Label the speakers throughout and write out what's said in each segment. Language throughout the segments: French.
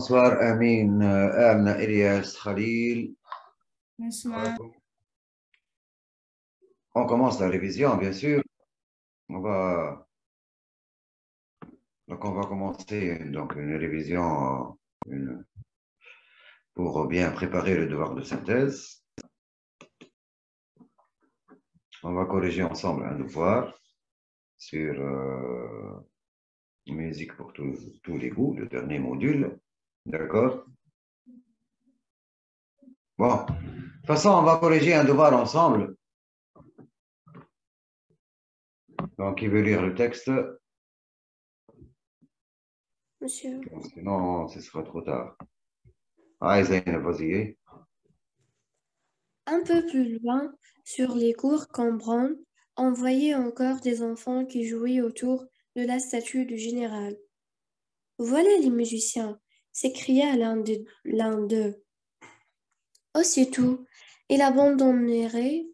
Speaker 1: Bonsoir Amin, Amna, Elias, Khalil.
Speaker 2: Bonsoir.
Speaker 1: On commence la révision, bien sûr. Donc on va commencer donc, une révision pour bien préparer le devoir de synthèse. On va corriger ensemble un devoir sur musique pour tous les goûts, le dernier module. D'accord? Bon, de toute façon, on va corriger un devoir ensemble. Donc, qui veut lire le texte?
Speaker 2: Monsieur.
Speaker 1: Sinon, ce sera trop tard. Ah, Zainab, vas-y.
Speaker 2: Un peu plus loin, sur les cours Cambronne, on voyait encore des enfants qui jouaient autour de la statue du général. Voilà les musiciens, s'écria l'un d'eux. Aussitôt, il abandonnerait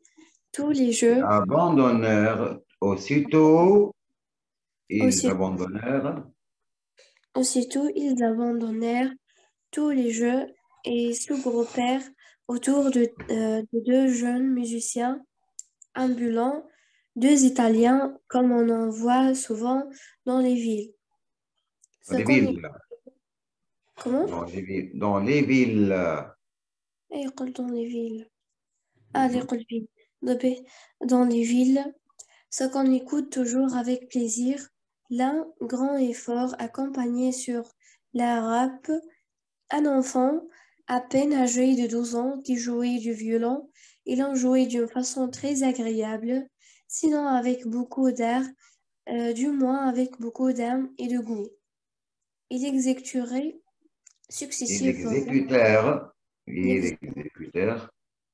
Speaker 2: tous les jeux.
Speaker 1: Abandonnèrent aussitôt, ils
Speaker 2: Aussitôt,
Speaker 1: abandonnèrent
Speaker 2: ils abandonnèrent tous les jeux et se groupèrent autour de deux jeunes musiciens ambulants, deux Italiens, comme on en voit souvent dans les villes.
Speaker 1: dans
Speaker 2: Ce
Speaker 1: les
Speaker 2: qu'on y...
Speaker 1: villes.
Speaker 2: Comment?
Speaker 1: Dans les villes.
Speaker 2: يقول dans les villes. Ah, يقول villes. Dans les villes, ce qu'on écoute toujours avec plaisir, l'un grand et fort, accompagné sur la râpe, un enfant à peine âgé de 12 ans qui jouait du violon. Il en jouait d'une façon très agréable, sinon avec beaucoup d'art, du moins avec beaucoup d'âme et de goût. Il exécuterait
Speaker 1: Ils
Speaker 2: successivement
Speaker 1: exécutèrent,
Speaker 2: l'exécuteur,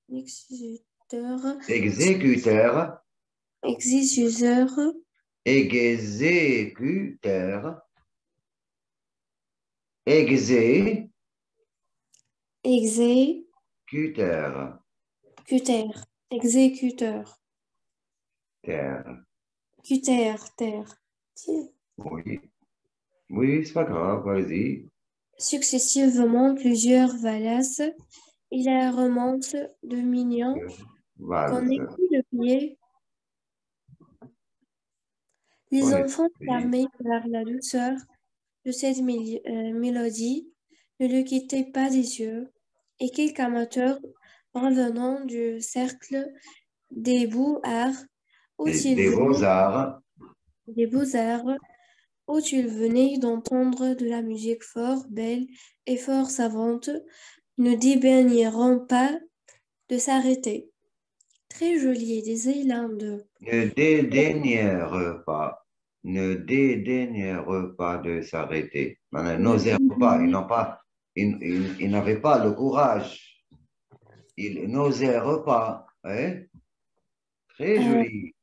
Speaker 1: exécutèrent,
Speaker 2: exécuteur,
Speaker 1: exécutèrent, exécutèrent,
Speaker 2: exécuteur, exécuteur,
Speaker 1: terre.
Speaker 2: terre.
Speaker 1: Oui, oui, c'est pas grave, vas-y.
Speaker 2: Successivement plusieurs valses, il la remonte de mignon qu'on
Speaker 1: Valse.
Speaker 2: écoute le pied. Les
Speaker 1: On est
Speaker 2: enfants,
Speaker 1: pris.
Speaker 2: charmés par la douceur de cette mélodie, ne le quittaient pas des yeux, et quelques amateurs revenant du cercle des beaux-arts, où ils
Speaker 1: Des
Speaker 2: venaient
Speaker 1: beaux-arts.
Speaker 2: des beaux-arts, où ils venaient d'entendre de la musique fort belle et fort savante, ne dédaigneront pas de s'arrêter. Très joli, disait l'un d'eux.
Speaker 1: Ne dédaignèrent pas, ne dédaignèrent pas de s'arrêter.
Speaker 2: Ne
Speaker 1: N'osèrent pas,
Speaker 2: dédaignez
Speaker 1: ils n'avaient pas le courage. Ils n'osèrent pas. Hein? Très joli.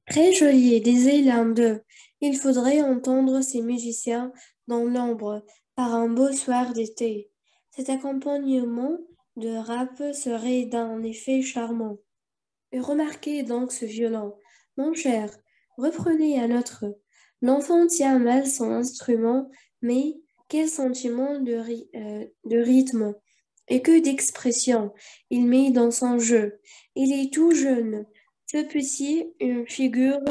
Speaker 2: Très joli, disait l'un d'eux. Il faudrait entendre ces musiciens dans l'ombre par un beau soir d'été. Cet accompagnement de rap serait d'un effet charmant. Et remarquez donc ce violon. Mon cher, reprenez un autre. L'enfant tient mal son instrument, mais quel sentiment de rythme et que d'expression il met dans son jeu. Il est tout jeune. Ce petit, une figure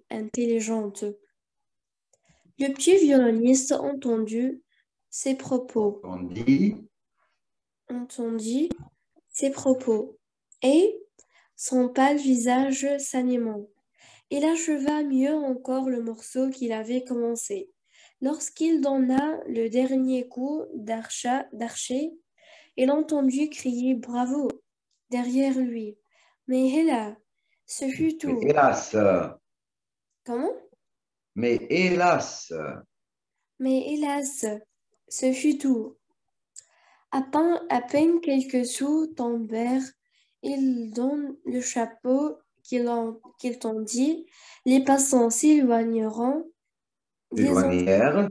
Speaker 2: intelligente. Le petit violoniste
Speaker 1: On dit,
Speaker 2: entendit ses propos, et son pâle visage s'animant. Il acheva mieux encore le morceau qu'il avait commencé. Lorsqu'il donna le dernier coup d'archet, il entendit crier bravo derrière lui. Mais hélas, ce fut
Speaker 1: mais
Speaker 2: tout.
Speaker 1: hélas,
Speaker 2: Comment?
Speaker 1: mais hélas,
Speaker 2: Mais hélas, ce fut tout. À peine quelques sous tombèrent, il donne le chapeau qu'il tendit. Les passants les enfants
Speaker 1: éloignèrent,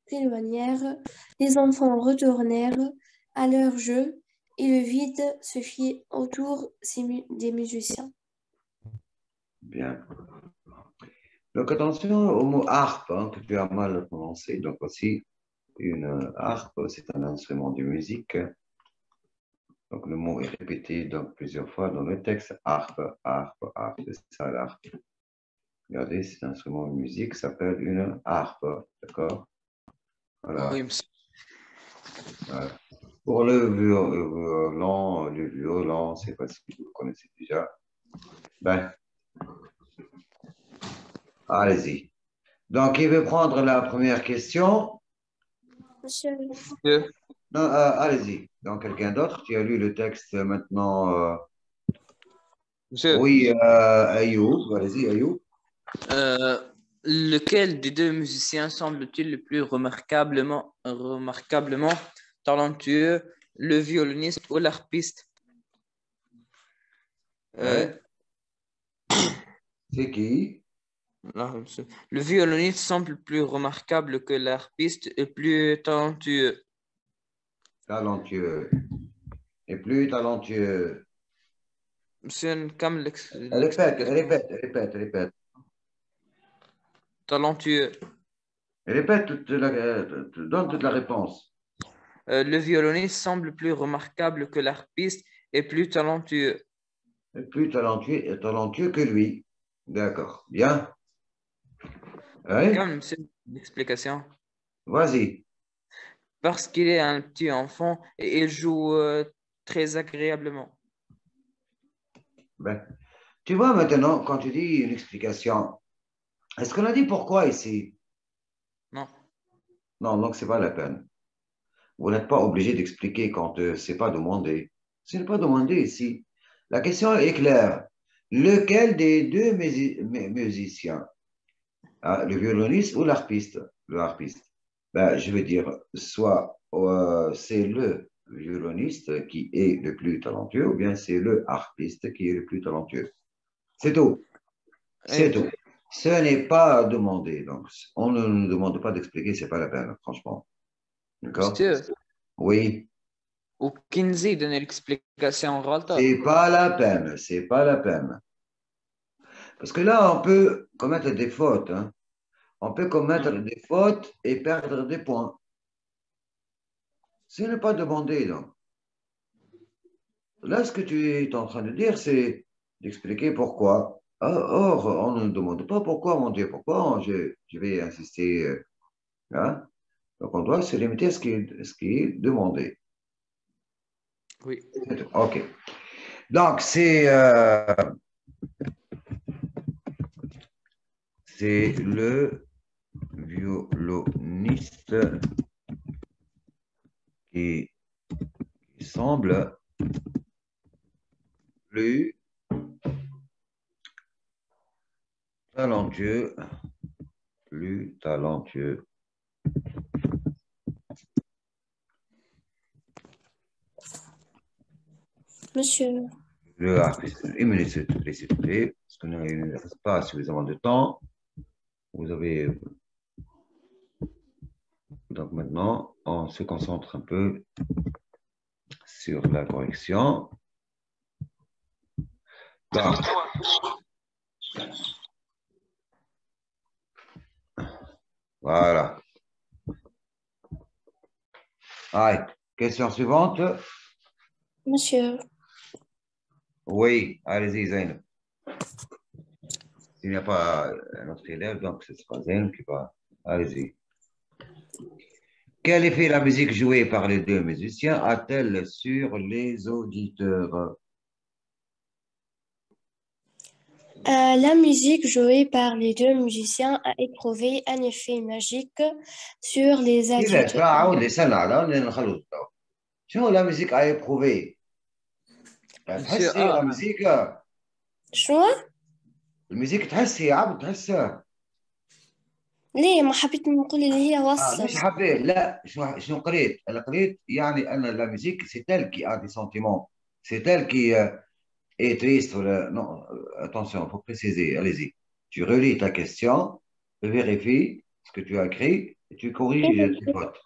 Speaker 2: s'éloignèrent, les enfants retournèrent à leur jeu, et le vide se fit autour des musiciens.
Speaker 1: bien. Donc, attention au mot harpe, hein, que tu as mal prononcé. Donc, voici une harpe, c'est un instrument de musique. Donc, le mot est répété donc, plusieurs fois dans le texte. Harpe, harpe, harpe, c'est ça l'harpe. Regardez, cet instrument de musique s'appelle une harpe, d'accord? Voilà.
Speaker 3: Oui, monsieur.
Speaker 1: Voilà. Pour le violon, c'est facile, vous le connaissez déjà. Ben, allez-y. Donc, il veut prendre la première question.
Speaker 2: Monsieur,
Speaker 1: Non, allez-y. Donc, quelqu'un d'autre, tu as lu le texte maintenant.
Speaker 3: Monsieur,
Speaker 1: Oui, Ayoub, allez-y, Ayoub.
Speaker 3: lequel des deux musiciens semble-t-il le plus remarquablement talentueux, le violoniste ou l'harpiste?
Speaker 1: Ouais. C'est qui?
Speaker 3: Non, monsieur. Le violoniste semble plus remarquable que l'harpiste et plus talentueux.
Speaker 1: Talentueux. Et plus talentueux.
Speaker 3: Monsieur, comme
Speaker 1: Répète,
Speaker 3: l'explication.
Speaker 1: répète, répète, répète.
Speaker 3: Talentueux.
Speaker 1: Répète, donne toute la réponse.
Speaker 3: Le violoniste semble plus remarquable que l'harpiste et plus talentueux.
Speaker 1: Et plus talentueux que lui. D'accord. Bien. Oui,
Speaker 3: Comme monsieur, l'explication.
Speaker 1: vas-y.
Speaker 3: Parce qu'il est un petit enfant et il joue très agréablement.
Speaker 1: Ben, tu vois maintenant, quand tu dis une explication, est-ce qu'on a dit pourquoi ici?
Speaker 3: Non.
Speaker 1: Non, donc c'est pas la peine. Vous n'êtes pas obligé d'expliquer quand c'est pas demandé. Ce n'est pas demandé ici. La question est claire. Lequel des deux musiciens, hein, le violoniste ou l'harpiste? Le harpiste. Ben, je veux dire, soit c'est le violoniste qui est le plus talentueux, ou bien c'est le harpiste qui est le plus talentueux. C'est tout.
Speaker 3: Et
Speaker 1: C'est tout. Ce n'est pas demandé. Donc, on ne nous demande pas d'expliquer, c'est pas la peine, franchement. D'accord?
Speaker 3: monsieur,
Speaker 1: Oui.
Speaker 3: ou Kinsey donne l'explication غلطة.
Speaker 1: C'est pas la peine, c'est pas la peine. Parce que là, on peut commettre des fautes, hein. On peut commettre des fautes et perdre des points. Ce n'est pas demandé, donc. Là, ce que tu es en train de dire, c'est d'expliquer pourquoi. Or, on ne demande pas pourquoi, mon Dieu, pourquoi je vais insister. Hein? Donc, on doit se limiter à ce qui est demandé.
Speaker 3: Oui.
Speaker 1: OK. Donc, c'est le violoniste qui semble plus talentueux, plus talentueux.
Speaker 2: monsieur,
Speaker 1: Le harpiste. Une minute, s'il te plaît, parce qu'il ne reste pas suffisamment de temps. Vous avez. Donc maintenant, on se concentre un peu sur la correction. Donc, voilà. Allez, question suivante.
Speaker 2: monsieur.
Speaker 1: Oui, allez-y, Zayn. S'il n'y a pas un autre élève, donc ce sera Zayn qui va. Allez-y. Quel effet la musique jouée par les deux musiciens a-t-elle sur les auditeurs?
Speaker 2: La musique jouée par les deux musiciens a éprouvé un effet magique sur les
Speaker 1: إذا
Speaker 2: adultes.
Speaker 1: تعود استنى على نخلص. شنو لا musique a éprouvé؟
Speaker 3: Monsieur
Speaker 1: تحسي
Speaker 3: A.
Speaker 1: لا مزيكا
Speaker 2: شو؟
Speaker 1: المزيكا تحسي يا عبد تحسها
Speaker 2: ليه ما حبيت نقول اللي هي
Speaker 1: مش
Speaker 2: وصلت.
Speaker 1: حبيت لا شنو قريت انا قريت يعني ان لا ميوزيك سي تيل كي ا دي سنتيمون سي تيل كي est triste ولا non attention faut préciser allez-y tu relis ta question tu vérifies ce que tu as écrit et tu corriges tes fautes.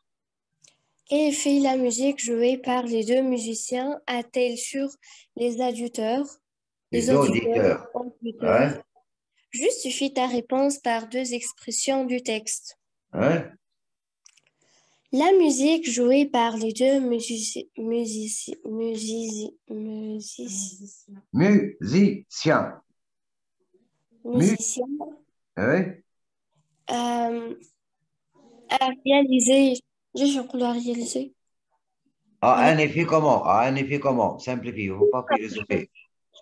Speaker 2: Quel effet la musique jouée par les deux musiciens a-t-elle sur les auditeurs,
Speaker 1: Les auditeurs,
Speaker 2: auditeurs,
Speaker 1: hein?
Speaker 2: Justifie ta réponse par deux expressions du texte.
Speaker 1: Hein?
Speaker 2: La musique jouée par les deux
Speaker 1: Musicien.
Speaker 2: musiciens
Speaker 1: Oui.
Speaker 2: a réalisé. Je peux la réaliser.
Speaker 1: Un effet comment? Un effet comment? Simplifie, il ne faut pas philosopher.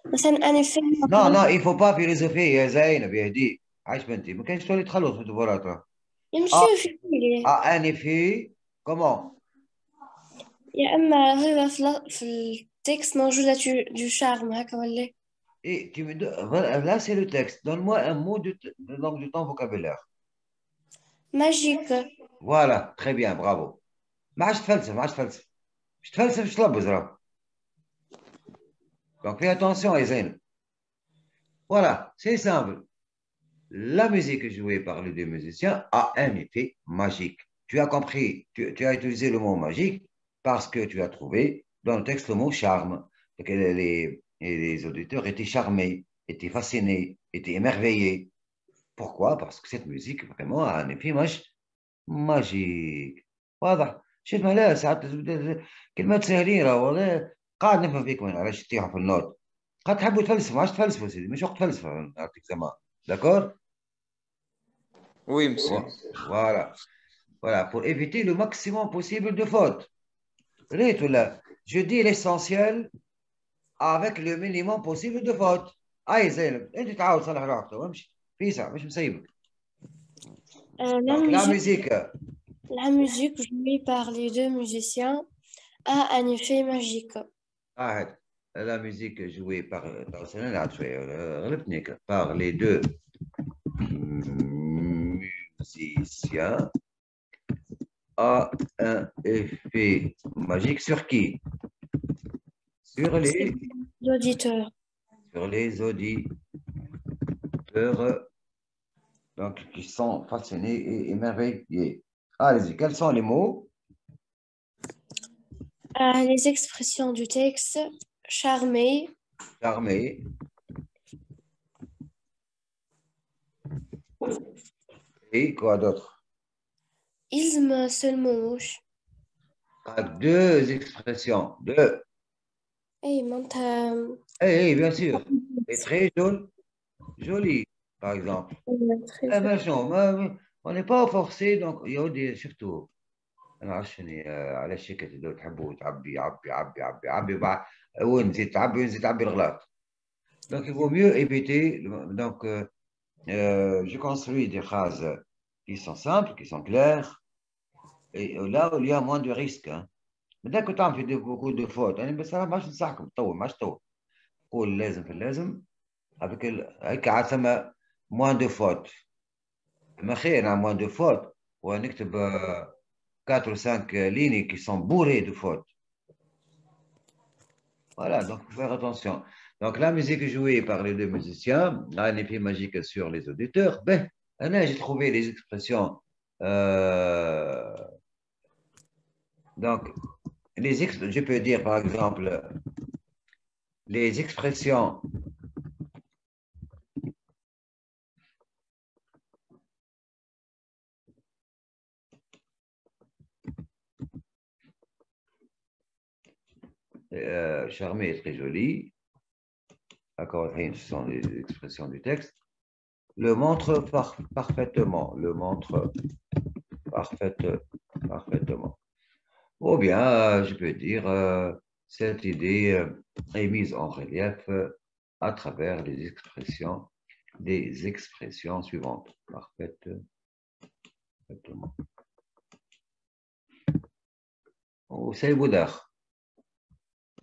Speaker 2: مثلا أنا فيلم
Speaker 1: Non, non, il ne faut pas philosopher يا زينب يا هدي. عايش بنتي ما كانش تولي تخلص في الدبورات.
Speaker 2: يمشي في بالي
Speaker 1: Un effet comment?
Speaker 2: يا إما هو في التكست موجودة du charme هكا ولا
Speaker 1: Et voilà, là, c'est le texte. Donne-moi un mot donc, de ton vocabulaire.
Speaker 2: ماجيك.
Speaker 1: Voilà, très bien, bravo. ما عادش تفلسف ما عادش تفلسف مش تفلسف مش تلبز راه. Donc fais attention يا زينب. Voilà, c'est simple. La musique jouée par les deux musiciens a un effet magique. Tu as compris, tu as utilisé le mot magique parce que tu as trouvé dans le texte le mot charme. Donc, les auditeurs étaient charmés, étaient fascinés, étaient émerveillés. Pourquoi? Parce que cette musique vraiment a un effet magique. واضح؟ شفت مهلا ساعات كلمات سهلين راه والله قاعد نفهم فيكم انا علاش تطيحوا في النوت. قاعد تحبوا تفلسفوا ما عادش تفلسفوا سيدي مش وقت فلسفه نعطيك زمان. D'accord?
Speaker 3: Oui, monsieur.
Speaker 1: Voilà. Voilà, pour éviter le maximum possible de fautes. Je dis l'essentiel avec le minimum possible de fautes. اي زينب انت تعاود صلح روحك وامشي في ساعه مش مسيبك. Donc
Speaker 2: la musique jouée par les deux musiciens a un effet magique.
Speaker 1: La musique jouée par les deux musiciens a un effet magique sur qui? Sur les
Speaker 2: auditeurs.
Speaker 1: Sur les auditeurs donc, qui sont fascinés et émerveillés. Allez-y, quels sont les mots?
Speaker 2: Les expressions du texte, charmé.
Speaker 1: Charmé. Et quoi d'autre?
Speaker 2: Ils me se mouchent.
Speaker 1: Deux expressions. Deux.
Speaker 2: Eh,
Speaker 1: bien sûr. Et très joli, par exemple. On n'est pas forcé, donc il y a des surtout. انا عشان على الشيكه تبداو تحبوا تعبي عبي عبي عبي عبي وين نزيد تعبي وين نزيد تعبي الغلط. Donc il vaut mieux éviter. Donc je construis des phrases qui sont simples, qui sont claires, et là où il y a moins de risques. Mais dès que tu as fait beaucoup de fautes, انا بصراحه ما ننصحكم تطور ما تطور. قول لازم في اللازم avec هيك عاد ثم moins de fautes. ما خير moins de fautes ونكتب 4 ou 5 lignes qui sont bourrées de fautes. Voilà, donc il faut faire attention. Donc la musique jouée par les deux musiciens a un effet magique sur les auditeurs. Ben, là, j'ai trouvé les expressions. Donc, je peux dire par exemple les expressions charmé et très joli. D'accord, ce sont les expressions du texte. Le montre parfaitement. Le montre parfaitement. Ou bien, je peux dire, cette idée est mise en relief à travers des expressions suivantes. Parfaitement. وسي بوداخ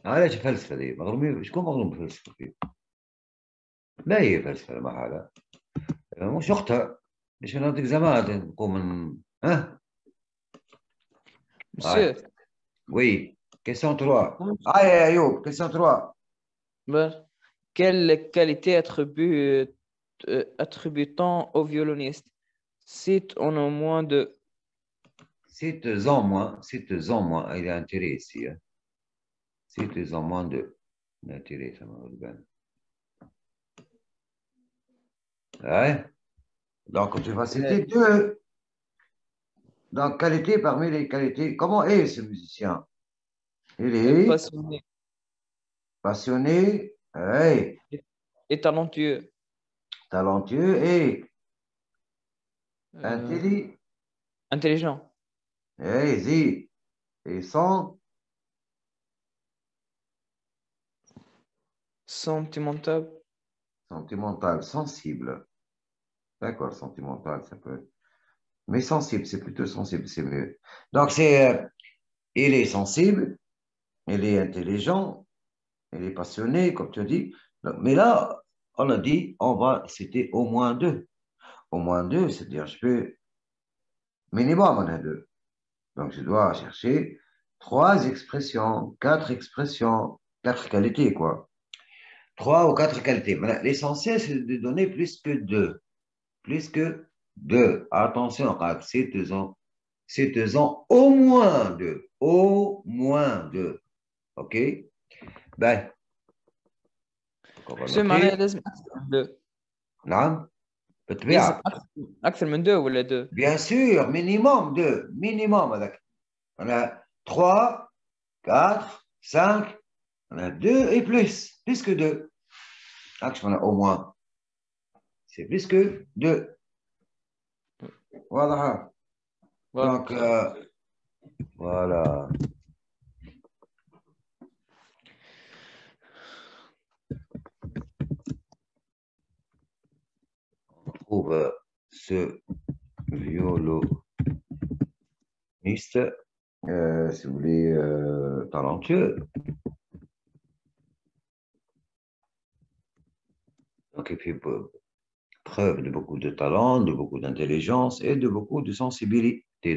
Speaker 1: علاش فلسفه دي مغرومين شكون مغروم بالفلسفه فيه لا هي فلسفه ما حالها مش وقتها باش نعطيك زمان نقوم ها
Speaker 3: Monsieur.
Speaker 1: Oui, question 3. Ah, Ayoub, question 3.
Speaker 3: Quelle qualité attribue-t-on au violoniste? Cite-en moins de.
Speaker 1: Cite-en moins. Il y a intérêt ici. Hein. Cite-en moins de. L'intérêt, ça m'a bien. Ouais. Donc, tu vas citer deux. Donc, qualité parmi les qualités. Comment est ce musicien? Il est
Speaker 3: passionné
Speaker 1: passionné, ouais,
Speaker 3: et talentueux.
Speaker 1: talentueux et
Speaker 3: Euh, intelligent.
Speaker 1: et, et sans
Speaker 3: Sentimental.
Speaker 1: sentimental, sensible. D'accord, sentimental, ça peut. Mais sensible, c'est plutôt sensible, c'est mieux. Donc, il est sensible, il est intelligent, il est passionné, comme tu as dit. Mais là, on a dit, on va citer au moins deux. Au moins deux, c'est-à-dire, je peux, minimum, on a deux. Donc, je dois chercher trois expressions, quatre qualités, quoi. Trois ou quatre qualités. Maintenant, l'essentiel, c'est de donner plus que deux. Plus que deux. Attention, c'est au moins deux. Au moins deux. OK? Ben, donc on va
Speaker 3: بس معناها
Speaker 1: noter.
Speaker 3: لازم أكثر من deux.
Speaker 1: نعم
Speaker 3: يلزم
Speaker 1: بالطبيعة.
Speaker 3: أكثر من deux ولا deux.
Speaker 1: Bien sûr, minimum deux. Minimum. On a trois, quatre, cinq. On a deux et plus. Plus que deux. On a au moins. C'est plus que deux. Voilà.
Speaker 3: Voilà.
Speaker 1: Donc, voilà. On trouve ce violoniste, si vous voulez, talentueux. Donc, il fait preuve de beaucoup de talent, de beaucoup d'intelligence et de beaucoup de sensibilité.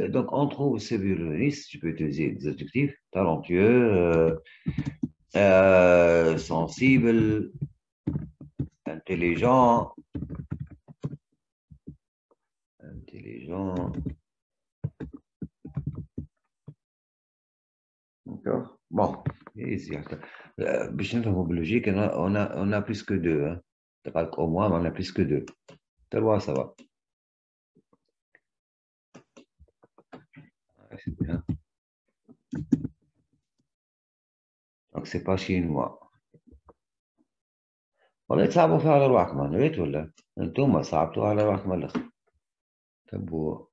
Speaker 1: Donc, on trouve ce violoniste, je peux utiliser des adjectifs, talentueux, sensible, intelligent, d'accord. Bon, ici, باش نفهموا باللوجيك on a plus que deux. Hein. Au moins, on a plus que deux. Ça va. C'est bien. Donc, c'est pas chinois. والله تصعبوا فيها على رواحكم انا ريت ولا انتم صعبتوها على رواحكم الاخر تبوا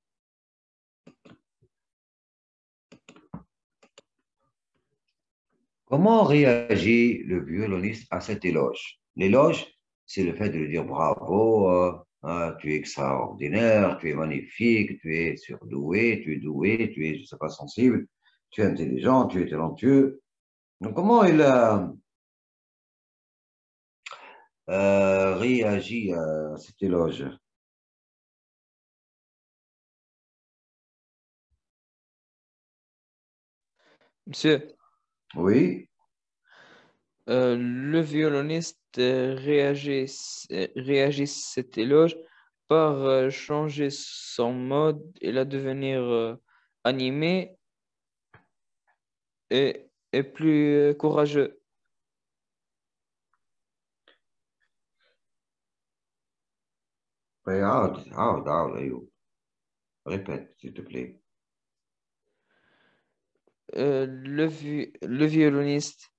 Speaker 1: Comment réagit le violoniste à cet éloge? L'éloge, c'est le fait de lui dire bravo, tu es extraordinaire, tu es magnifique, tu es surdoué, tu es doué, tu es, je sais pas, sensible, tu es intelligent, tu es talentueux. Donc, comment il réagit à cet éloge?
Speaker 3: Monsieur,
Speaker 1: Oui,
Speaker 3: le violoniste réagit à cet éloge par changer son mode et la devenir animé et plus courageux.
Speaker 1: أيوه. Répète, s'il te plaît.
Speaker 3: Le violoniste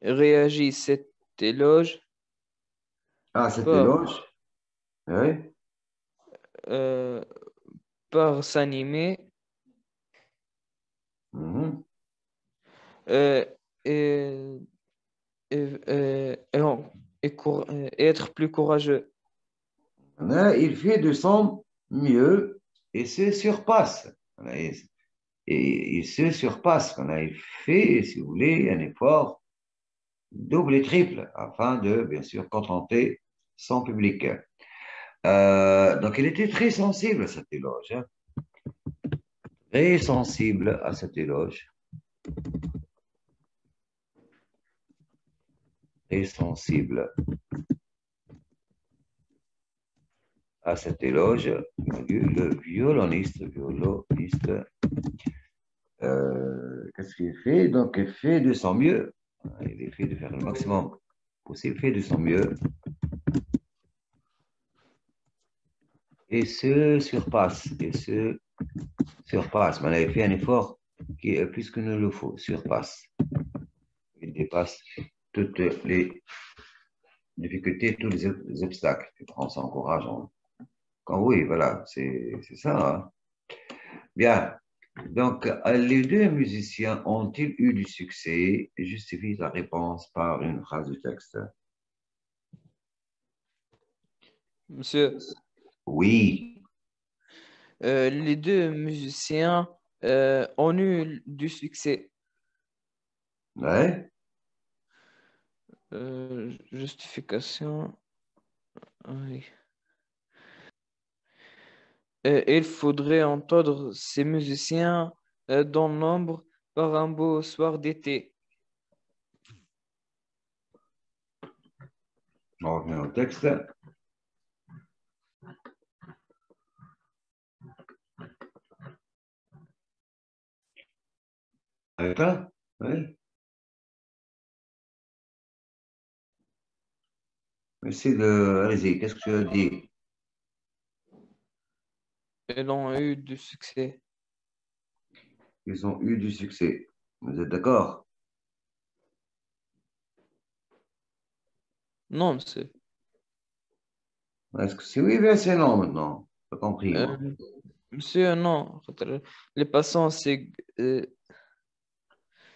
Speaker 3: réagit à cet éloge
Speaker 1: Ah, cet
Speaker 3: par,
Speaker 1: éloge? Oui.
Speaker 3: euh, par s'animer
Speaker 1: Mhm.
Speaker 3: euh, et, et être plus courageux.
Speaker 1: Il fait de son mieux et se surpasse. Et il se surpasse. Il fait, si vous voulez, un effort double et triple afin de, bien sûr, contenter son public. Donc, il était très sensible à cet éloge. Hein. Très sensible à cet éloge. Très sensible à cet éloge. Le violoniste, qu'est-ce qu'il fait? Donc, il fait de son mieux. Il fait de faire le maximum possible, il fait de son mieux et se surpasse, et se surpasse. Mais il fait un effort qui est plus que nous le faut, surpasse. Il dépasse toutes les difficultés, tous les obstacles. On s'encourage. Oui, voilà, c'est ça. Hein. Bien. Donc, les deux musiciens ont-ils eu du succès? Justifie la réponse par une phrase de texte.
Speaker 3: Monsieur,
Speaker 1: Oui.
Speaker 3: les deux musiciens ont eu du succès.
Speaker 1: Ouais.
Speaker 3: Justification. Oui. Il faudrait entendre ces musiciens dans l'ombre par un beau soir d'été.
Speaker 1: On revient au texte. Avec là? Oui. Allez-y, qu'est-ce que tu as dit?
Speaker 3: Ils ont eu du succès.
Speaker 1: Ils ont eu du succès. Vous êtes d'accord?
Speaker 3: Non, monsieur.
Speaker 1: Est-ce que c'est oui, bien c'est non maintenant? J'ai compris, moi.
Speaker 3: Euh, monsieur, non. Les passants euh,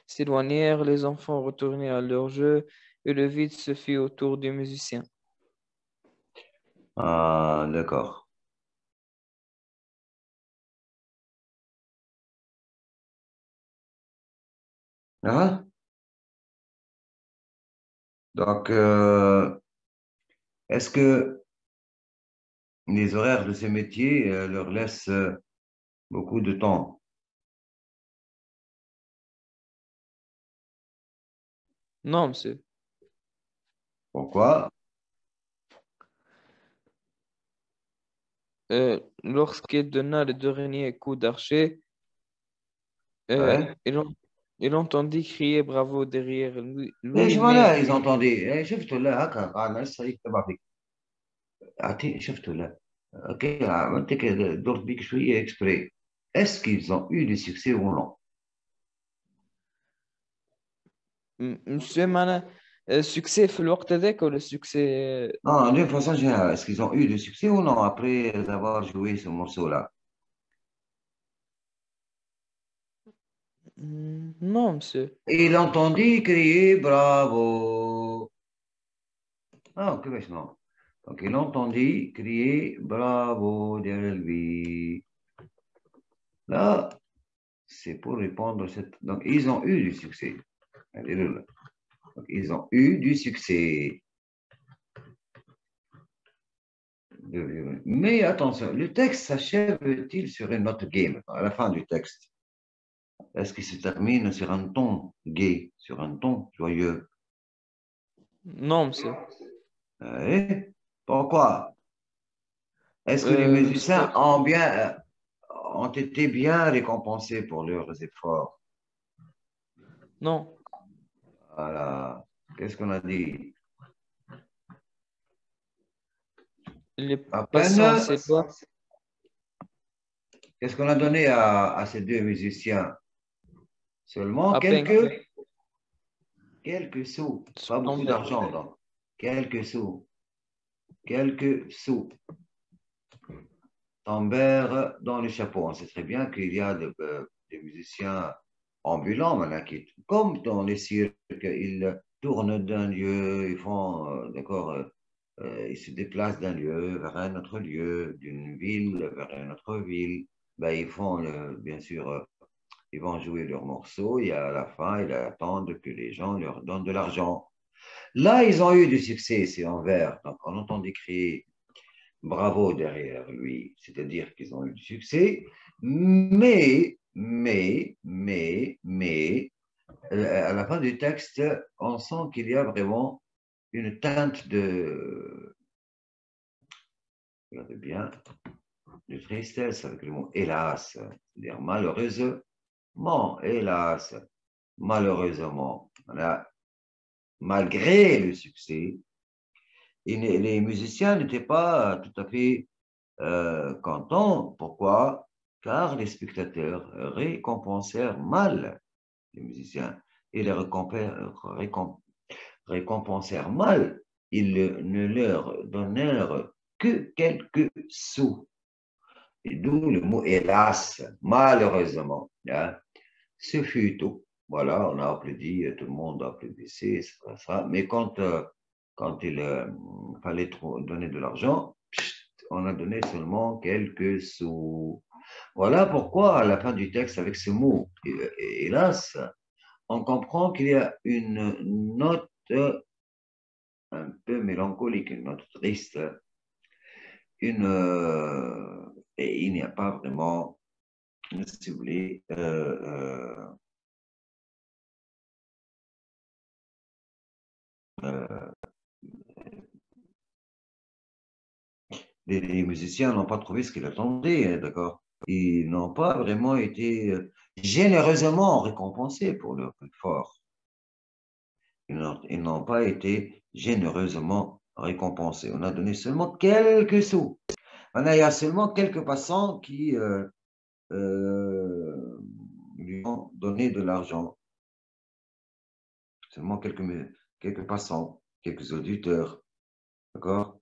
Speaker 3: s'éloignèrent, les enfants retournaient à leur jeu et le vide se fit autour des musiciens.
Speaker 1: Ah, d'accord. Ah, donc, est-ce que les horaires de ces métiers leur laissent beaucoup de temps?
Speaker 3: Non, monsieur.
Speaker 1: Pourquoi?
Speaker 3: Lorsqu'il donna le dernier coup d'archet, euh,
Speaker 1: Ouais.
Speaker 3: il, en- il entendit crier bravo derrière lui,
Speaker 1: ليش ما
Speaker 3: mais
Speaker 1: لا ils entendaient شفتوا لا هكا قاعد نسأل تبع فيك شفتوا لا اوكي عملت كده دورت بيك شوية exprès est-ce qu'ils ont eu du succès ou non
Speaker 3: monsieur معنى succès في الوقت ذاك ولا succès
Speaker 1: non d'une façon générale est-ce qu'ils ont eu du succès ou non après avoir joué ce morceau-là
Speaker 3: non, monsieur.
Speaker 1: il entendit crier bravo ah ok non donc il entendit crier bravo derrière lui là c'est pour répondre à cette donc ils ont eu du succès allez-le. Donc, ils ont eu du succès. Mais attention, le texte s'achève-t-il sur une note game à la fin du texte? Est-ce qu'il se termine sur un ton gai, sur un ton joyeux?
Speaker 3: Non, monsieur.
Speaker 1: Ouais. Pourquoi? Est-ce que les
Speaker 3: Monsieur,
Speaker 1: musiciens ont été bien récompensés pour leurs efforts?
Speaker 3: non.
Speaker 1: Voilà. Qu'est-ce qu'on a dit?
Speaker 3: Les
Speaker 1: À
Speaker 3: passants
Speaker 1: peine.
Speaker 3: s'éloignent
Speaker 1: Qu'est-ce qu'on a donné à ces deux musiciens? Seulement
Speaker 3: à peine
Speaker 1: quelques sous,
Speaker 3: qu'ils
Speaker 1: pas beaucoup
Speaker 3: tombaient.
Speaker 1: d'argent, donc. Quelques sous, quelques sous tombèrent dans le chapeau. On sait très bien qu'il y a des musiciens ambulants maintenant comme dans les cirques, ils tournent d'un lieu, ils font, d'accord, ils se déplacent d'un lieu vers un autre lieu, d'une ville vers une autre ville. Ben, ils font, bien sûr, ils vont jouer leur morceau et à la fin, ils attendent que les gens leur donnent de l'argent. Là, ils ont eu du succès, c'est en vers. Donc, on entend crier bravo derrière lui, c'est-à-dire qu'ils ont eu du succès, mais, à la fin du texte, on sent qu'il y a vraiment une teinte regardez bien, de tristesse avec le mot hélas, c'est-à-dire malheureusement, hélas, malheureusement, voilà, malgré le succès, et les musiciens n'étaient pas tout à fait content. Pourquoi? Car les spectateurs récompensèrent mal les musiciens et les récompensèrent mal. Ils ne leur donnèrent que quelques sous. Et d'où le mot hélas, malheureusement. Hein. Ce fut tout. Voilà, on a applaudi, tout le monde a applaudi, c'est ça. Mais quand il fallait donner de l'argent, on a donné seulement quelques sous. Voilà pourquoi, à la fin du texte, avec ce mot, hélas, on comprend qu'il y a une note un peu mélancolique, une note triste, et il n'y a pas vraiment, si vous voulez, les musiciens n'ont pas trouvé ce qu'ils attendaient, hein, d'accord? Ils n'ont pas vraiment été généreusement récompensés pour leur effort. Ils n'ont pas été généreusement récompensés. On a donné seulement quelques sous. Il y a seulement quelques passants qui lui ont donné de l'argent. Seulement quelques passants, quelques auditeurs. D'accord?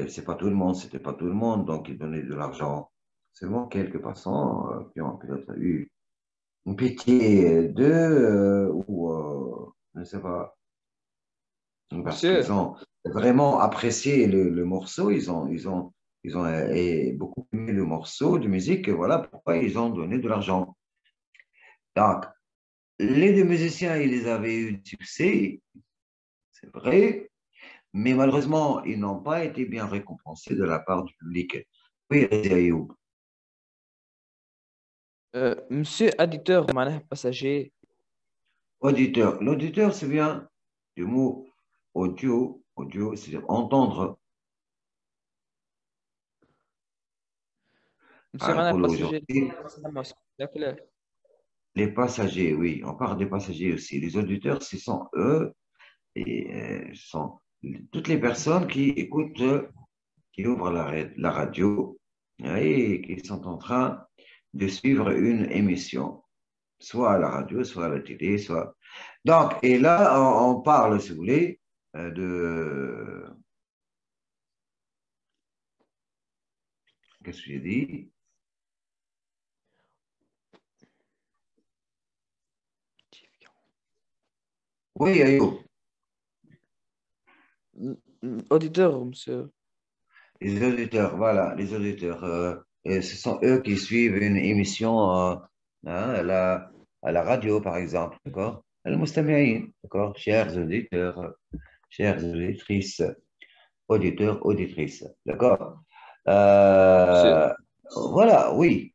Speaker 1: C'est pas tout le monde, c'était pas tout le monde, donc ils donnaient de l'argent. Seulement quelques passants qui ont peut-être eu une pitié d'eux je ne sais pas, parce
Speaker 3: Monsieur,
Speaker 1: qu'ils ont vraiment apprécié le morceau, ils ont beaucoup aimé le morceau de musique, et voilà pourquoi ils ont donné de l'argent. Donc, les deux musiciens, ils avaient eu du succès, c'est vrai, mais malheureusement, ils n'ont pas été bien récompensés de la part du public. Oui, Ayoub.
Speaker 3: monsieur auditeur, معناها passager.
Speaker 1: Auditeur. L'auditeur, c'est bien du mot audio, audio, c'est-à-dire entendre.
Speaker 3: monsieur معناها
Speaker 1: Pour
Speaker 3: passager.
Speaker 1: l'aujourd'hui, les passagers, oui, on parle des passagers aussi. Les auditeurs, ce sont eux, et ce sont toutes les personnes qui écoutent, qui ouvrent la radio et qui sont en train de suivre une émission, soit à la radio, soit à la télé, soit. Donc, et là, on parle, si vous voulez, de. Qu'est-ce que j'ai dit? Oui, Ayoub.
Speaker 3: Auditeur, monsieur.
Speaker 1: Les auditeurs, voilà, les auditeurs. Et ce sont eux qui suivent une émission à la radio, par exemple, d'accord? Al-Mustami'in, d'accord? Chers auditeurs, chères auditrices, auditeurs, auditrices, d'accord?
Speaker 3: Monsieur,
Speaker 1: Euh, voilà, oui.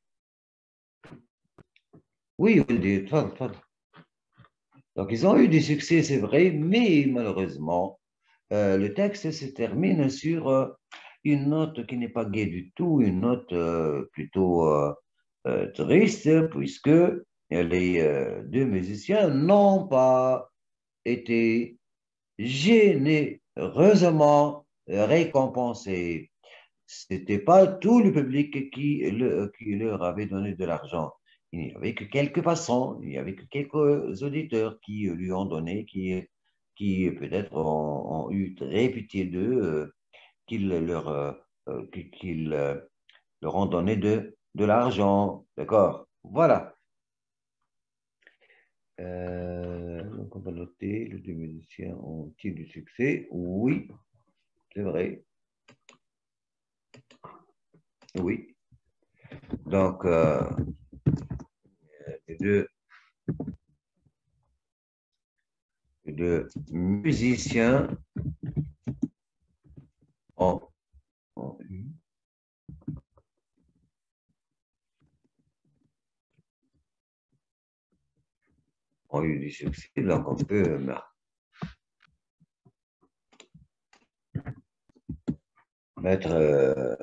Speaker 1: Oui, oui, tfadl, tfadl. Donc, ils ont eu du succès, c'est vrai, mais malheureusement, le texte se termine sur une note qui n'est pas gaie du tout, une note plutôt triste, puisque les deux musiciens n'ont pas été généreusement récompensés. Ce n'était pas tout le public qui leur avait donné de l'argent. Il n'y avait que quelques passants, il n'y avait que quelques auditeurs qui lui ont donné, qui peut-être ont eu très pitié d'eux, qu'ils leur ont donné de l'argent. D'accord? Voilà. Donc on va noter, les deux musiciens ont-ils du succès? Oui, c'est vrai. Oui. Donc, les deux musiciens ont, ont eu du succès. Donc, on peut mettre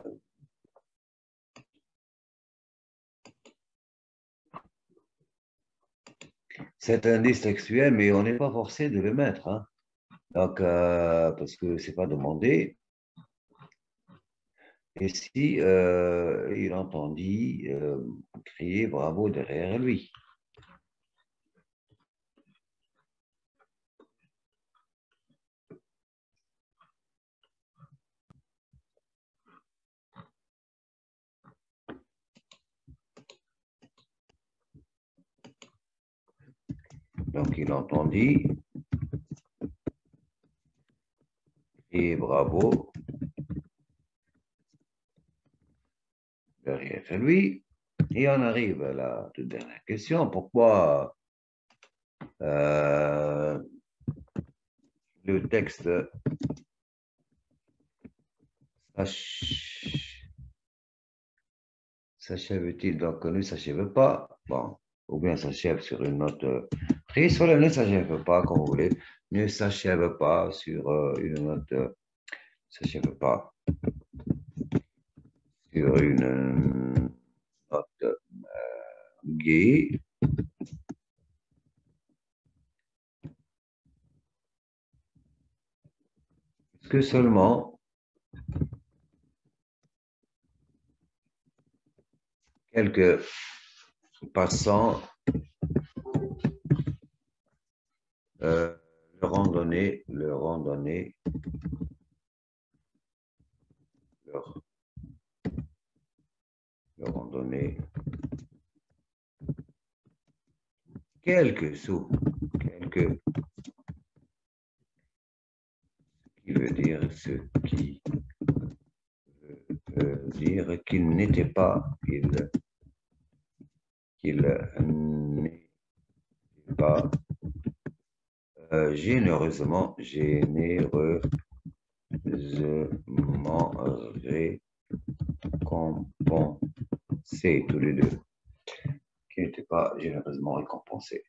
Speaker 1: cet indice textuel, mais on n'est pas forcé de le mettre. Hein. Donc, parce que ce n'est pas demandé. Et si il entendit crier bravo derrière lui. Donc, il entendit crier bravo derrière lui. Et on arrive à la toute dernière question. Pourquoi le texte s'achève-t-il donc ne s'achève pas? Bon, ou bien s'achève sur une note prise, soit ne s'achève pas, comme vous voulez, ne s'achève pas sur une note, s'achève pas sur une note gaie. Que seulement quelques passants leur ont donné quelques sous, quelques, qui veut dire ce qui veut dire qu'il n'était pas, qu'il n'était pas généreusement récompensé, tous les deux, qui n'était pas généreusement récompensé.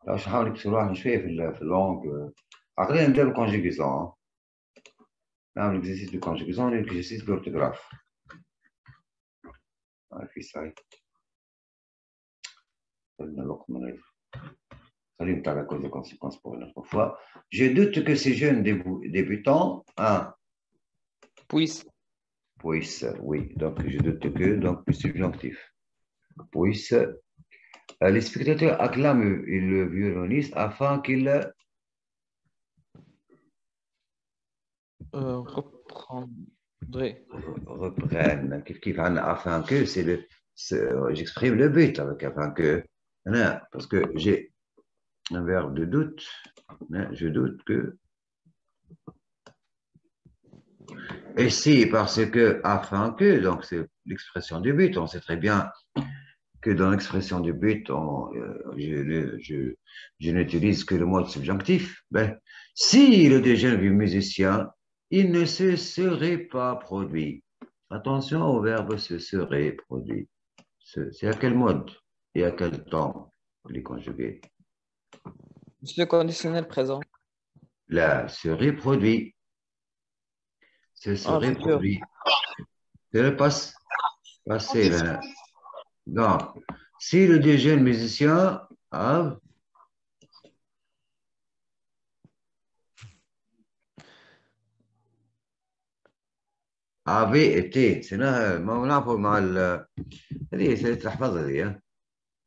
Speaker 1: Alors, je vais بصراحة شوية في اللونج عقليا ندير الكونجيغيسيون نعمل الاكزرسيس دو كونجيغيسيون والاكزرسيس دورتوغراف في سايت خلينا الوقت من غير خلينا نتاع la cause de conséquence pour une autre fois. Je doute que ces jeunes débutants puissent, oui, donc je doute que, donc subjonctif, puissent. Les spectateurs acclament le violoniste afin qu'il reprenne. Afin que, j'exprime le but avec afin que, parce que j'ai un verbe de doute, je doute que. Et si, parce que, afin que, donc c'est l'expression du but, on sait très bien que dans l'expression du but, je n'utilise que le mot subjonctif. Ben, si le déjeuner du musicien, il ne se serait pas produit. Attention au verbe se serait produit. C'est à quel mode et à quel temps il est conjugué?
Speaker 3: Le conditionnel présent.
Speaker 1: Là, serait produit. Ce serait produit. C'est le passé. Donc, si le déjeuner musicien avait été, c'est là, c'est la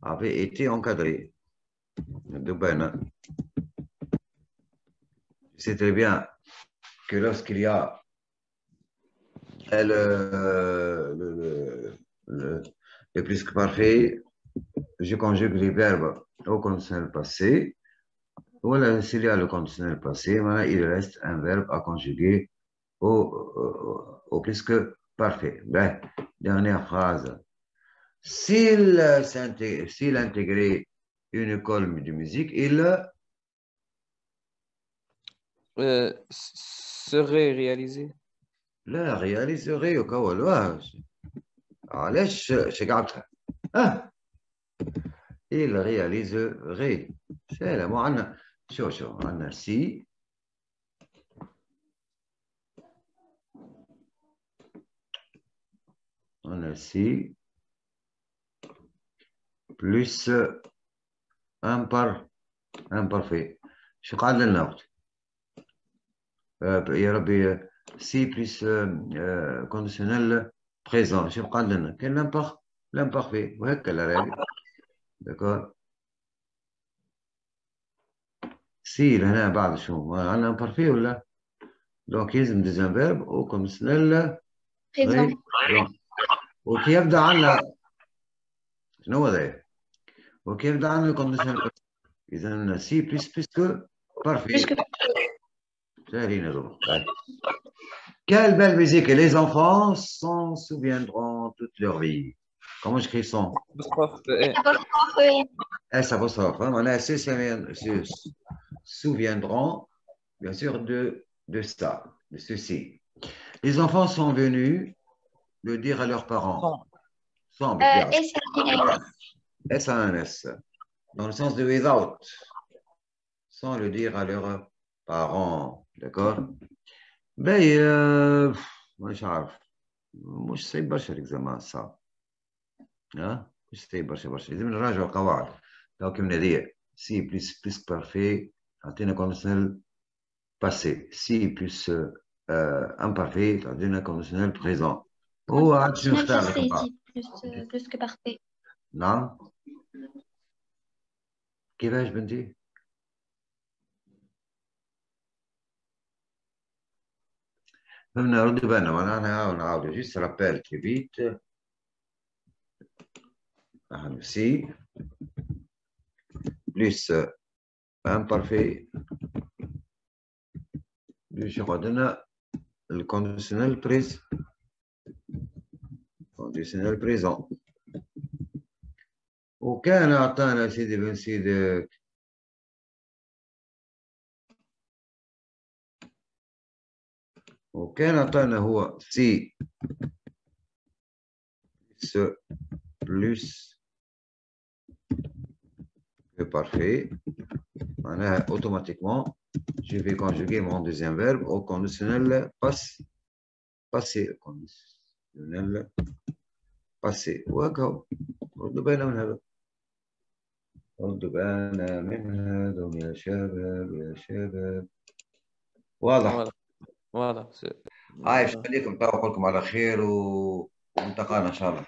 Speaker 1: avait été encadré. C'est très bien que lorsqu'il y a le plus que parfait, je conjugue les verbes au conditionnel passé. Voilà, s'il y a le conditionnel passé, voilà, il reste un verbe à conjuguer au plus que parfait. Ben, dernière phrase. S'il intégrait une école de musique, il
Speaker 3: serait réalisé.
Speaker 1: لا réaliserait au cas où علاش شقعتها il réaliserait سهلة مو عندنا شو عندنا سي عندنا سي plus imparfait شو قاعد لنا وقت يا ربي سي بلس كونديسيونيل بريزون شنو قال لنا؟ كان لامبارفي وهكا الراجل داكور. سي لهنا بعد شنو؟ عندنا امبارفي ولا؟ دونك يلزم ديزان فيرب او كونديسيونيل
Speaker 2: Présent.
Speaker 1: وكي يبدا عندنا شنو هو ذا؟ وكي يبدا عندنا الكونديسيونيل اذا سي بلس بلسكو بارفي. سهلين هذوما. Quelle belle musique! Et les enfants s'en souviendront toute leur vie. Comment j'écris son? S apostrophe. Hein? Se souviendront, bien sûr, de ça, de ceci. Les enfants sont venus le dire à leurs parents. Sans, S a un S. Dans le sens de without. Sans le dire à leurs parents. D'accord? Ben, مش عارف مش صعيب برشا الاكزامان صعب. مش صعيب برشا لازم نراجعوا القواعد. لو كيما هذيا سي بلس بارفي عطينا كونديسيونيل باسي، سي بلس امبارفي تعطينا كونديسيونيل بريزون. هو عاد شنو نختار لك؟
Speaker 2: Plus que parfait.
Speaker 1: نعم كيفاش بنتي؟ فهمنا ردي بالنا معناها نعاودو جيست رابيل تري فيت. سي بلس امبارفي باش يقعد لنا الكونديسيونيل بريزون. وكان عطانا سيدي بن سيدي وكان عطانا هو سي بلس parfait معناها automatiquement je vais conjuguer mon deuxième verbe au conditionnel passé conditionnel passé. وهكا ردوا بالنا من هذا، ردوا بالنا من هذا يا شباب يا شباب. واضح
Speaker 3: واضح.
Speaker 1: عايش خليكم نقول لكم على خير ونلتقانا ان شاء الله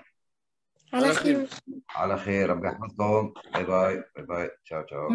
Speaker 2: على خير.
Speaker 1: على خير. ربي يحفظكم. باي باي باي باي. تشاو تشاو.